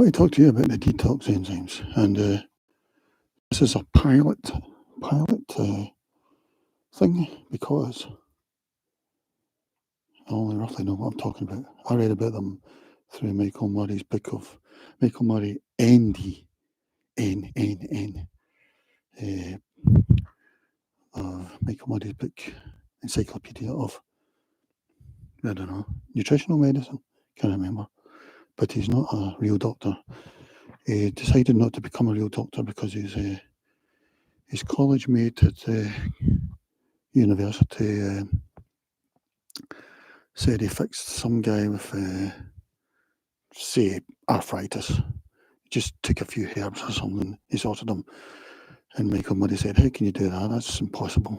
I want to talk to you about the detox enzymes, and this is a pilot thing because I only roughly know what I'm talking about. I read about them through Michael Murray's book of Michael Murray ND NNN. Michael Murray's book, Encyclopedia of, I don't know, nutritional medicine. Can't remember. But he's not a real doctor. He decided not to become a real doctor because his college mate at university said he fixed some guy with, say, arthritis. Just took a few herbs or something. He sorted them. And Michael Murray said, "How can you do that? That's impossible."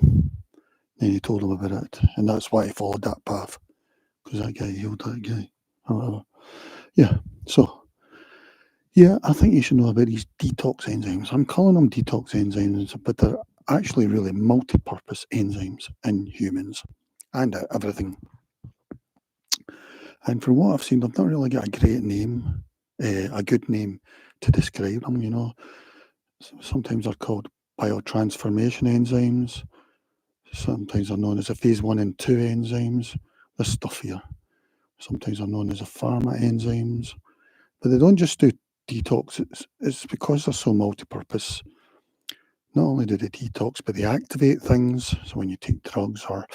Then he told him about it. And that's why he followed that path. Because that guy healed that guy. Or whatever. Yeah. So, yeah, I think you should know about these detox enzymes. I'm calling them detox enzymes, but they're actually really multi-purpose enzymes in humans and everything. And from what I've seen, they've not really got a great name, a good name to describe them, you know. Sometimes they're called biotransformation enzymes. Sometimes they're known as the phase 1 and 2 enzymes. This stuff here. Sometimes they're known as the pharma enzymes. But they don't just do detox. It's because they're so multi-purpose. Not only do they detox, but they activate things. So when you take drugs, or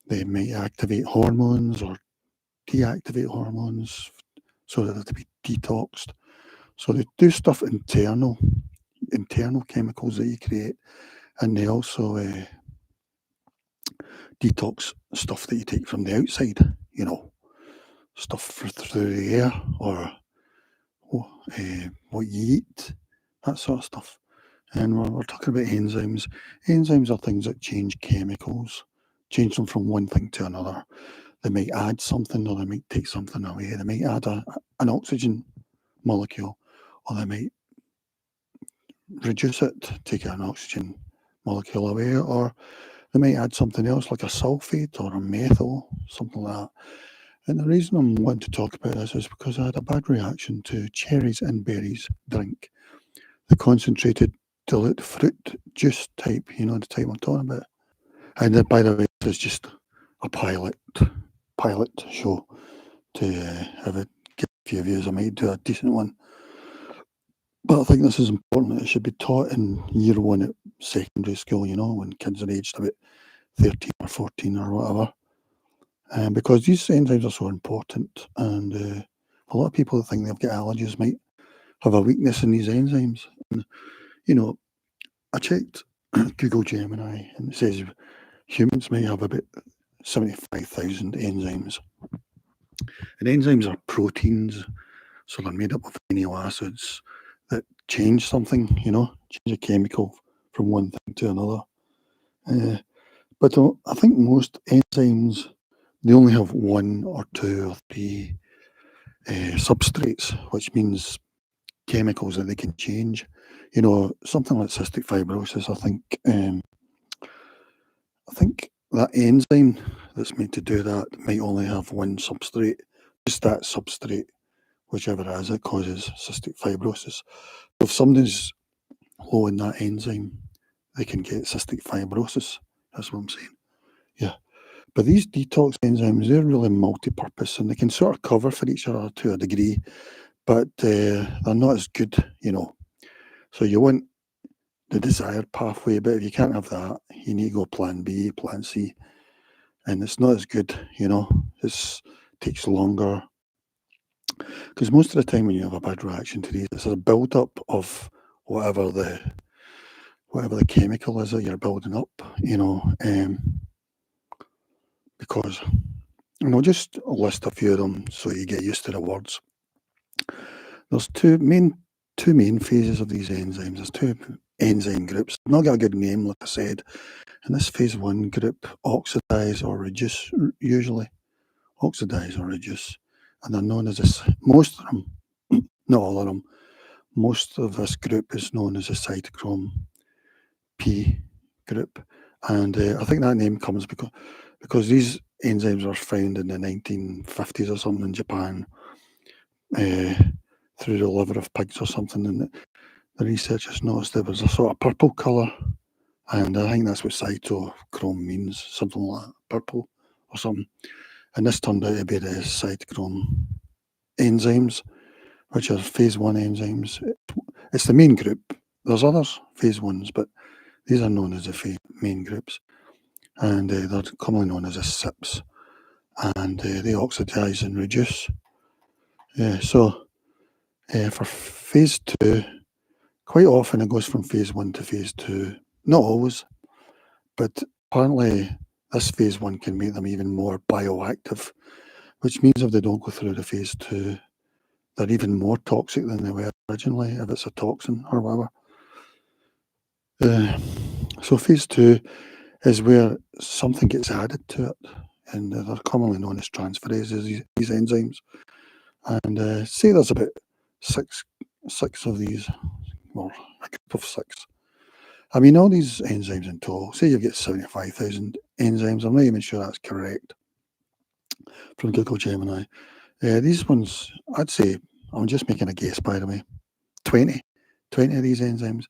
they may activate hormones or deactivate hormones so that they're to be detoxed. So they do stuff internal chemicals that you create, and they also detox stuff that you take from the outside, you know, stuff through the air or what you eat, that sort of stuff. And we're talking about enzymes. Enzymes are things that change chemicals, change them from one thing to another. They might add something, or they might take something away. They might add an oxygen molecule, or they might reduce it, take an oxygen molecule away, or they might add something else like a sulfate or a methyl, something like that. And the reason I'm wanting to talk about this is because I had a bad reaction to Cherries and Berries drink, the concentrated dilute fruit juice type, you know, the type I'm talking about. And by the way, this is just a pilot show to have it get a few views. I might do a decent one. But I think this is important. It should be taught in year 1 at secondary school, you know, when kids are aged about 13 or 14 or whatever. Because these enzymes are so important, and a lot of people that think they've got allergies might have a weakness in these enzymes. And, you know, I checked Google Gemini, and it says humans may have about 75,000 enzymes. And enzymes are proteins, so they're made up of amino acids that change something, you know, change a chemical from one thing to another. But I think most enzymes, they only have 1 or 2 or 3 substrates, which means chemicals that they can change. You know, something like cystic fibrosis, I think that enzyme that's made to do that might only have 1 substrate, just that substrate, whichever it is, that causes cystic fibrosis. If somebody's low in that enzyme, they can get cystic fibrosis. That's what I'm saying. Yeah. But these detox enzymes, they're really multi-purpose, and they can sort of cover for each other to a degree, but they're not as good, you know. So you want the desired pathway, but if you can't have that, you need to go plan B, plan C, and it's not as good, you know. It takes longer, because most of the time when you have a bad reaction to these, it's a build-up of whatever the chemical is that you're building up, you know. Because, you know, just list a few of them so you get used to the words. There's two main phases of these enzymes. There's 2 enzyme groups. Not got a good name, like I said. In this phase 1 group, oxidize or reduce, usually. Oxidize or reduce. And they're known as this, most of them, not all of them, most of this group is known as the cytochrome P group. And I think that name comes because these enzymes were found in the 1950s or something in Japan. through the liver of pigs or something, and the researchers noticed there was a sort of purple colour, and I think that's what cytochrome means, something like that, purple or something. And this turned out to be the cytochrome enzymes, which are phase 1 enzymes. It's the main group. There's others, phase 1s, but these are known as the main groups, and they're commonly known as the SIBs, and they oxidise and reduce. So for phase 2, quite often it goes from phase 1 to phase 2. Not always, but apparently this phase 1 can make them even more bioactive, which means if they don't go through the phase 2, they're even more toxic than they were originally, if it's a toxin or whatever. So phase 2 is where something gets added to it, and they're commonly known as transferases, these enzymes. And say there's about six of these, or a group of 6. I mean, all these enzymes in total, say you get 75,000 enzymes, I'm not even sure that's correct, from Google Gemini. These ones, I'd say, I'm just making a guess by the way, 20 of these enzymes,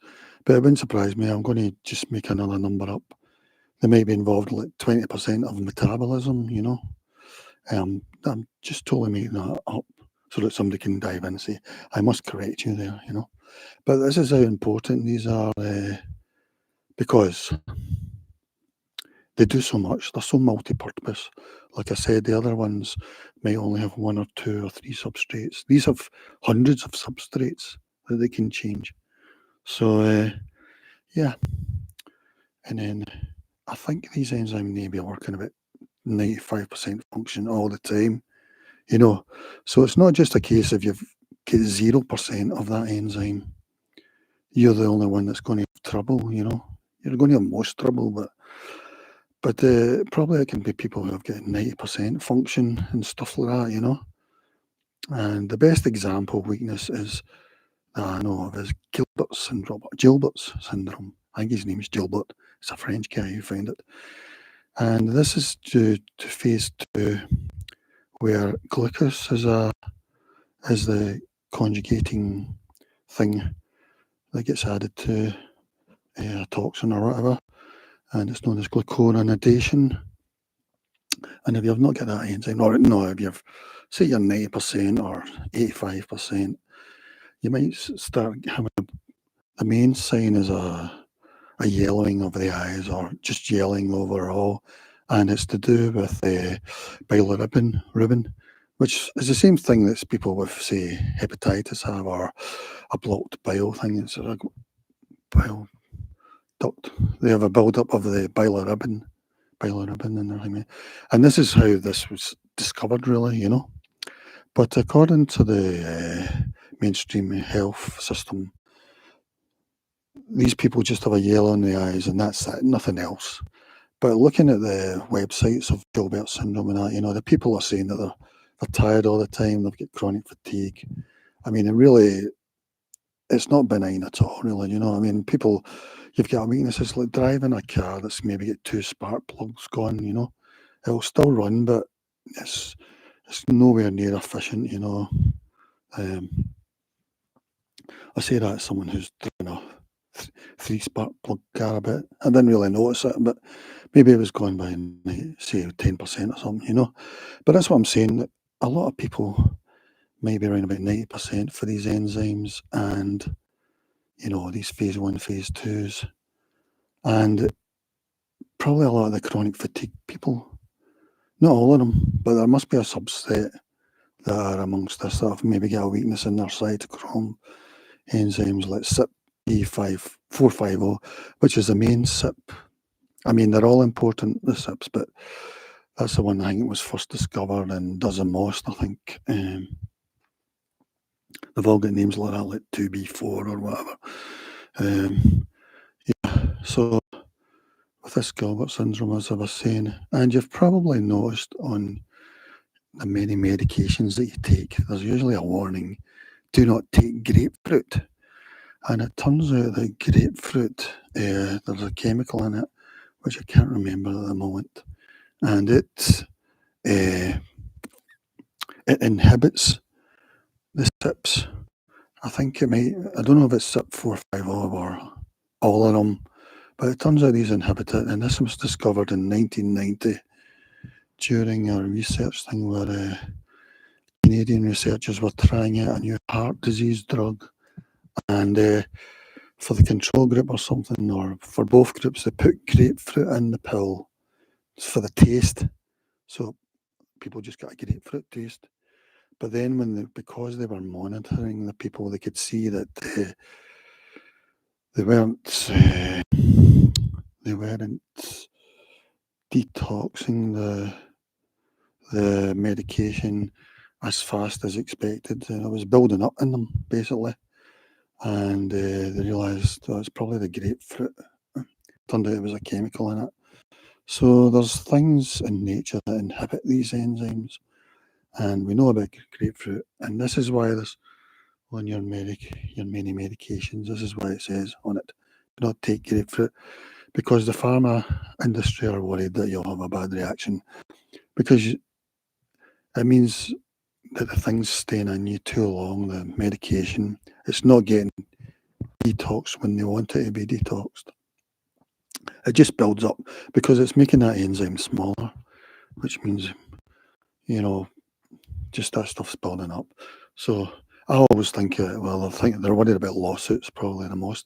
but it wouldn't surprise me. I'm going to just make another number up. They might be involved like 20% of metabolism, you know. I'm just totally making that up so that somebody can dive in and say, I must correct you there, you know. But this is how important these are, because they do so much. They're so multi-purpose. Like I said, the other ones might only have 1 or 2 or 3 substrates. These have hundreds of substrates that they can change. So, yeah. And then I think these enzymes may be working about 95% function all the time, you know. So it's not just a case of you've got 0% of that enzyme, you're the only one that's going to have trouble, you know. You're going to have most trouble, but probably it can be people who have got 90% function and stuff like that, you know. And the best example of weakness is that I know of is Gilbert's syndrome. I think his name's Gilbert. It's a French guy who found it. And this is due to phase 2, where glucose is the conjugating thing that gets added to a toxin or whatever, and it's known as glucuronidation. And if you've not got that enzyme, or no, if you've, say you're 90% or 85%, you might start having the main sign is a yellowing of the eyes, or just yelling overall, and it's to do with bilirubin, which is the same thing that people with, say, hepatitis have, or a blocked bile thing. It's a bile duct. They have a build-up of the bilirubin in their, and this is how this was discovered, really, you know. But according to the mainstream health system, these people just have a yellow in the eyes, and that's it, nothing else. But looking at the websites of Gilbert syndrome and that, you know, the people are saying that they're tired all the time, they've got chronic fatigue. I mean, it's not benign at all, really, you know. I mean, people, you've got a weakness, it's like driving a car that's maybe got 2 spark plugs gone, you know. It'll still run, but it's nowhere near efficient, you know. I say that as someone who's driven a 3 spark plug car a bit. I didn't really notice it, but maybe it was going by, say, 10% or something, you know. But that's what I'm saying, that a lot of people, maybe around about 90% for these enzymes and, you know, these phase 1, phase 2s, and probably a lot of the chronic fatigue people. Not all of them, but there must be a subset that are amongst this that have maybe got a weakness in their cytochrome enzymes like CYP450, which is the main CYP. I mean, they're all important, the CYPs, but that's the one I think was first discovered and does the most, I think. They've all got names like that, like 2B4 or whatever. Yeah, so with this Gilbert syndrome, as I was saying, and you've probably noticed on the many medications that you take, there's usually a warning, do not take grapefruit. And it turns out that grapefruit, there's a chemical in it, which I can't remember at the moment, and it inhibits the CYPs. I think it might, I don't know if it's CYP450 or all of them, but it turns out these inhibit it, and this was discovered in 1990 during a research thing where Canadian researchers were trying out a new heart disease drug, and for the control group or something, or for both groups, they put grapefruit in the pill for the taste. So people just got a grapefruit taste. But then because they were monitoring the people, they could see that they weren't detoxing the medication as fast as expected. And it was building up in them, basically. And they realised it's probably the grapefruit. Turned out it was a chemical in it. So there's things in nature that inhibit these enzymes. And we know about grapefruit. And this is why on your many medications, this is why it says on it, do not take grapefruit. Because the pharma industry are worried that you'll have a bad reaction. Because it means that the thing's staying in you too long, the medication. It's not getting detoxed when they want it to be detoxed. It just builds up because it's making that enzyme smaller, which means, just that stuff's building up. So I always think, I think they're worried about lawsuits probably the most.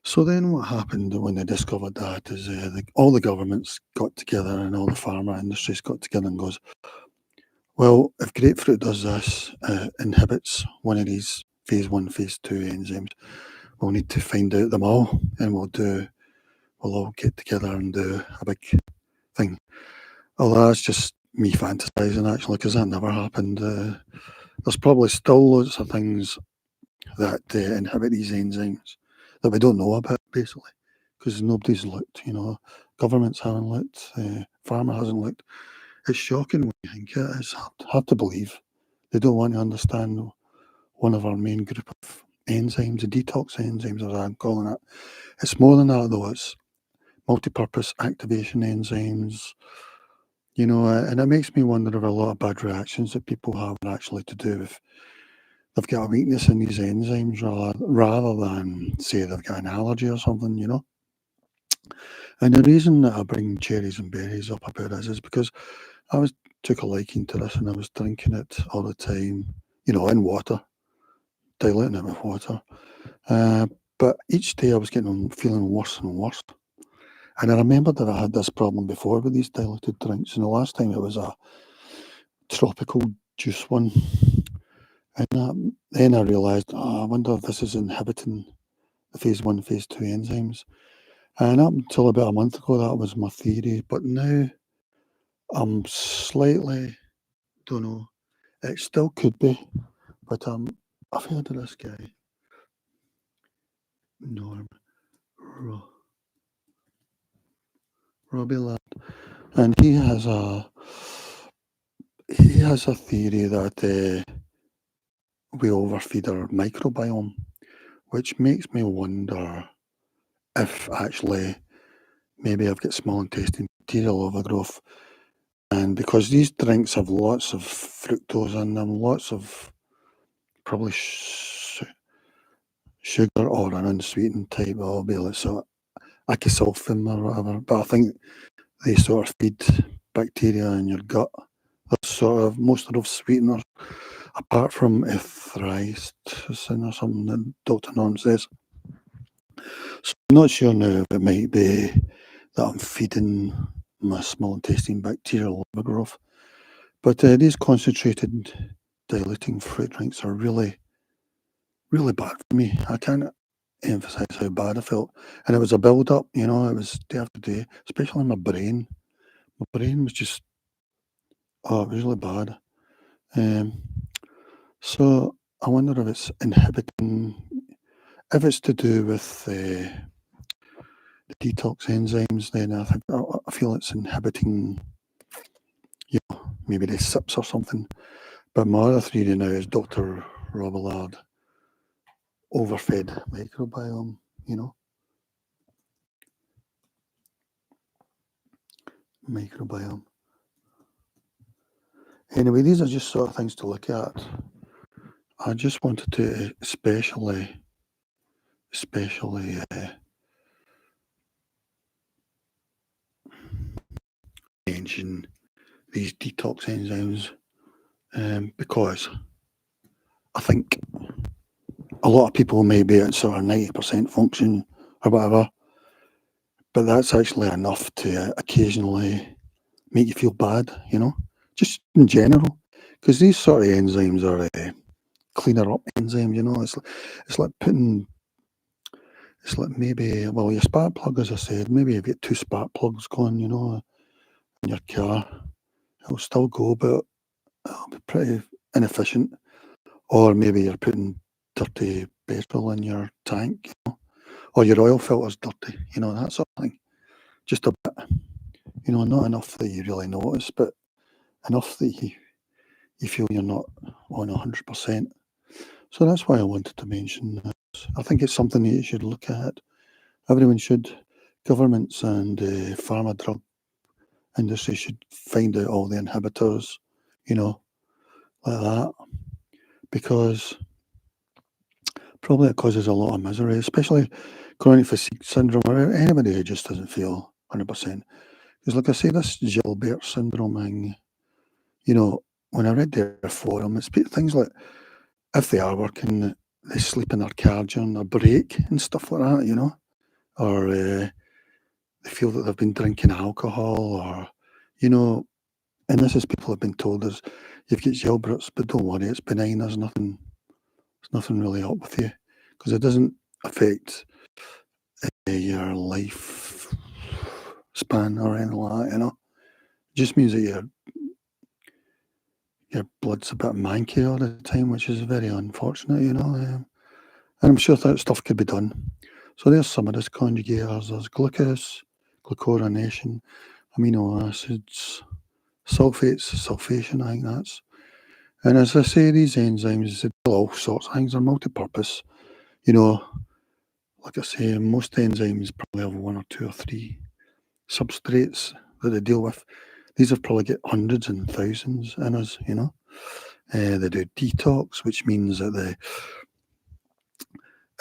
So then what happened when they discovered that is all the governments got together and all the pharma industries got together and goes, well, if grapefruit does this, inhibits one of these phase 1, phase 2 enzymes, we'll need to find out them all, and we'll all get together and do a big thing. Although that's just me fantasizing, actually, because that never happened. There's probably still loads of things that inhibit these enzymes that we don't know about, basically, because nobody's looked, governments haven't looked, pharma hasn't looked. It's shocking when you think it. It's hard to believe. They don't want to understand one of our main group of enzymes, the detox enzymes, as I'm calling it. It's more than that, though. It's multi-purpose activation enzymes, and it makes me wonder if a lot of bad reactions that people have are actually to do with they've got a weakness in these enzymes rather than, say, they've got an allergy or something, And the reason that I bring cherries and berries up about this is because I took a liking to this and I was drinking it all the time, in water, diluting it with water. But each day I was feeling worse and worse. And I remembered that I had this problem before with these diluted drinks. And the last time it was a tropical juice one. And then I realised, I wonder if this is inhibiting the phase 1, phase 2 enzymes. And up until about a month ago, that was my theory. But now I'm slightly, don't know, it still could be. But I've heard of this guy, NORM ROBILLARDS, and he has a theory that we overfeed our microbiome, which makes me wonder if actually maybe I've got small intestine bacterial overgrowth. And because these drinks have lots of fructose in them, lots of probably sugar or an unsweetened type of oil, so acysulfame or whatever. But I think they sort of feed bacteria in your gut. That's sort of most of those sweeteners, apart from erythricin or something that Dr. Norm says. So I'm not sure now if it might be that I'm feeding my small intestine bacterial overgrowth. But these concentrated diluting fruit drinks are really, really bad for me. I can't emphasize how bad I felt. And it was a build up, it was day after day, especially in my brain. My brain was just, it was really bad. So I wonder if it's inhibiting, if it's to do with the detox enzymes, then I feel it's inhibiting, maybe the SIPs or something. But my other theory now is Dr. Robillard, overfed microbiome, microbiome. Anyway, these are just sort of things to look at. I just wanted to especially mention these detox enzymes because I think a lot of people may be at sort of 90% function or whatever, but that's actually enough to occasionally make you feel bad, just in general, because these sort of enzymes are cleaner up enzymes, it's like putting, it's like maybe, well, your spark plug, as I said, maybe you've got two spark plugs going, in your car, it'll still go, but it'll be pretty inefficient. Or maybe you're putting dirty petrol in your tank, or your oil filter's dirty, that sort of thing. Just a bit, not enough that you really notice, but enough that you feel you're not on 100%. So that's why I wanted to mention this. I think it's something that you should look at. Everyone should. Governments and pharma drug industry should find out all the inhibitors, like that, because probably it causes a lot of misery, especially chronic fatigue syndrome, or anybody who just doesn't feel 100%. Because, like I say, this Gilbert syndrome thing, when I read their forum, it's things like if they are working, they sleep in their car during a break and stuff like that, or they feel that they've been drinking alcohol, or, and this is people have been told is you've got Gilbert's, but don't worry, it's benign. There's nothing really up with you because it doesn't affect your life span or anything like that, It just means that your blood's a bit manky all the time, which is very unfortunate, and I'm sure that stuff could be done. So there's some of this conjugators. There's glucose, glucuronation, amino acids, sulfates, sulfation, I think that's. And as I say, these enzymes, they do all sorts of things. They're multi-purpose. Like I say, most enzymes probably have one or two or three substrates that they deal with. These have probably got hundreds and thousands in us, They do detox, which means that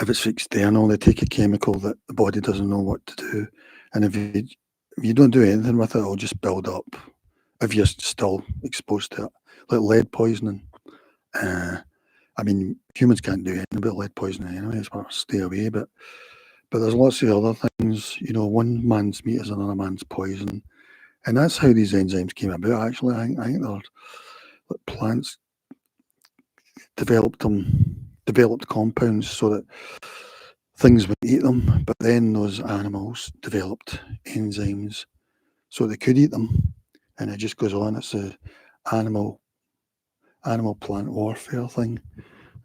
if it's external, they take a chemical that the body doesn't know what to do. And if you don't do anything with it, it'll just build up if you're still exposed to it. Like lead poisoning. Humans can't do anything about lead poisoning anyway, so stay away. But there's lots of other things, one man's meat is another man's poison. And that's how these enzymes came about, actually. I think they're like plants developed compounds so that things would eat them, but then those animals developed enzymes so they could eat them. And it just goes on. It's a animal plant warfare thing.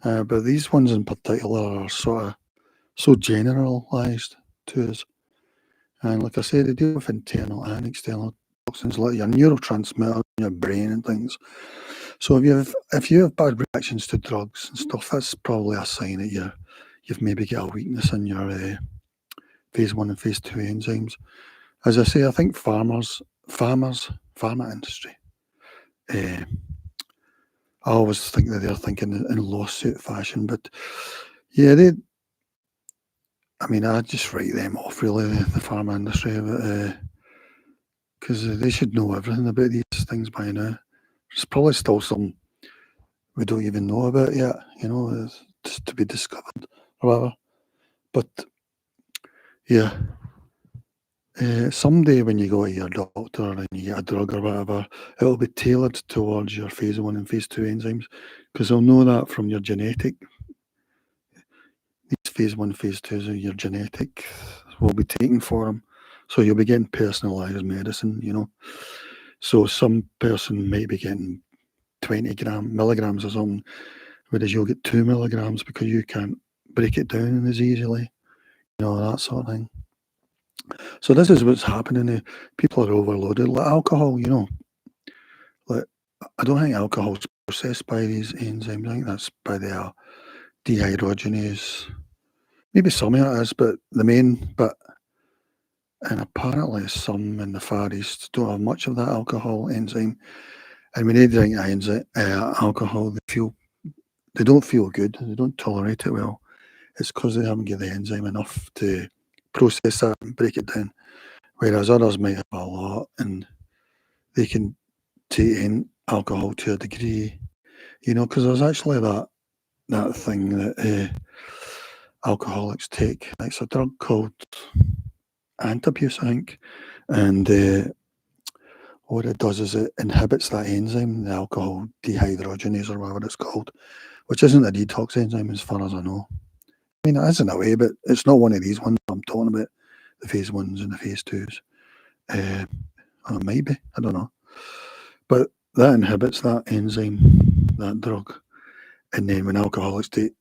But these ones in particular are sort of so generalized to us. And like I said, they deal with internal and external toxins like your neurotransmitters in your brain and things. So if you have bad reactions to drugs and stuff, that's probably a sign that you've maybe got a weakness in your phase 1 and phase 2 enzymes. As I say, I think pharma industry, I always think that they're thinking in lawsuit fashion, but yeah, I just write them off, really, the pharma industry, because they should know everything about these things by now. There's probably still some we don't even know about yet, just to be discovered or whatever. But yeah, someday when you go to your doctor and you get a drug or whatever, it'll be tailored towards your phase 1 and phase 2 enzymes because they'll know that from your genetic. These phase 1, phase 2s of your genetic will be taken for them. So you'll be getting personalised medicine, So some person might be getting 20 milligrams or something, whereas you'll get 2 milligrams because you can't break it down as easily, that sort of thing. So this is what's happening. People are overloaded. Like alcohol, like I don't think alcohol is processed by these enzymes. I think that's by the dehydrogenase. Maybe some of it is, but the main bit, and apparently some in the Far East don't have much of that alcohol enzyme. And when they drink alcohol, they feel they don't feel good, they don't tolerate it well, it's because they haven't got the enzyme enough to process that and break it down. Whereas others might have a lot and they can take in alcohol to a degree, because there's actually that thing that alcoholics take. It's a drug called antabuse, I think, and what it does is it inhibits that enzyme, the alcohol dehydrogenase or whatever it's called, which isn't a detox enzyme as far as I know. I mean, it is in a way, but it's not one of these ones I'm talking about, the phase 1s and the phase 2s. Or it might be, I don't know. But that inhibits that enzyme, that drug. And then when alcoholics take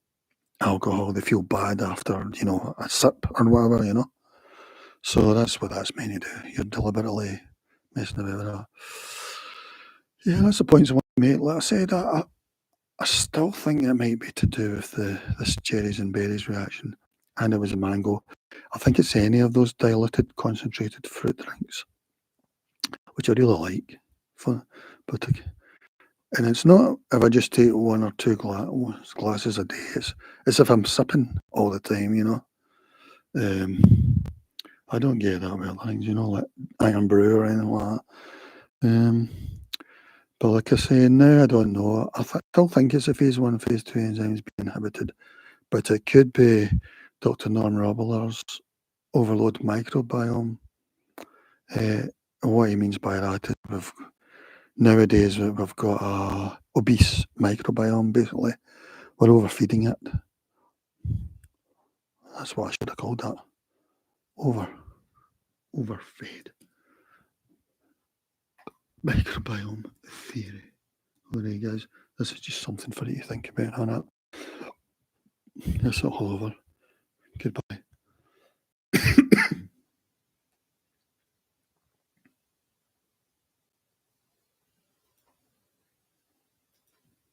alcohol, they feel bad after, a sip or whatever, So that's what that's meant to do. You're deliberately messing about with that. Yeah, that's the points I want to make. Like I said, I still think it might be to do with this cherries and berries reaction. And it was a mango. I think it's any of those diluted concentrated fruit drinks, which I really like. And it's not if I just take 1 or 2 glasses a day. It's if I'm sipping all the time, I don't get that with things, like Iron Brew or anything like that. But like I say, now I don't know. I still think it's a phase 1, phase 2 enzymes being inhibited, but it could be Dr. NORM ROBILLARDS overload microbiome. What he means by that is nowadays we've got a obese microbiome, basically. We're overfeeding it. That's what I should have called that. Overfed. Microbiome theory. Alright, guys, this is just something for you to think about, Hannah. It's all over. Goodbye.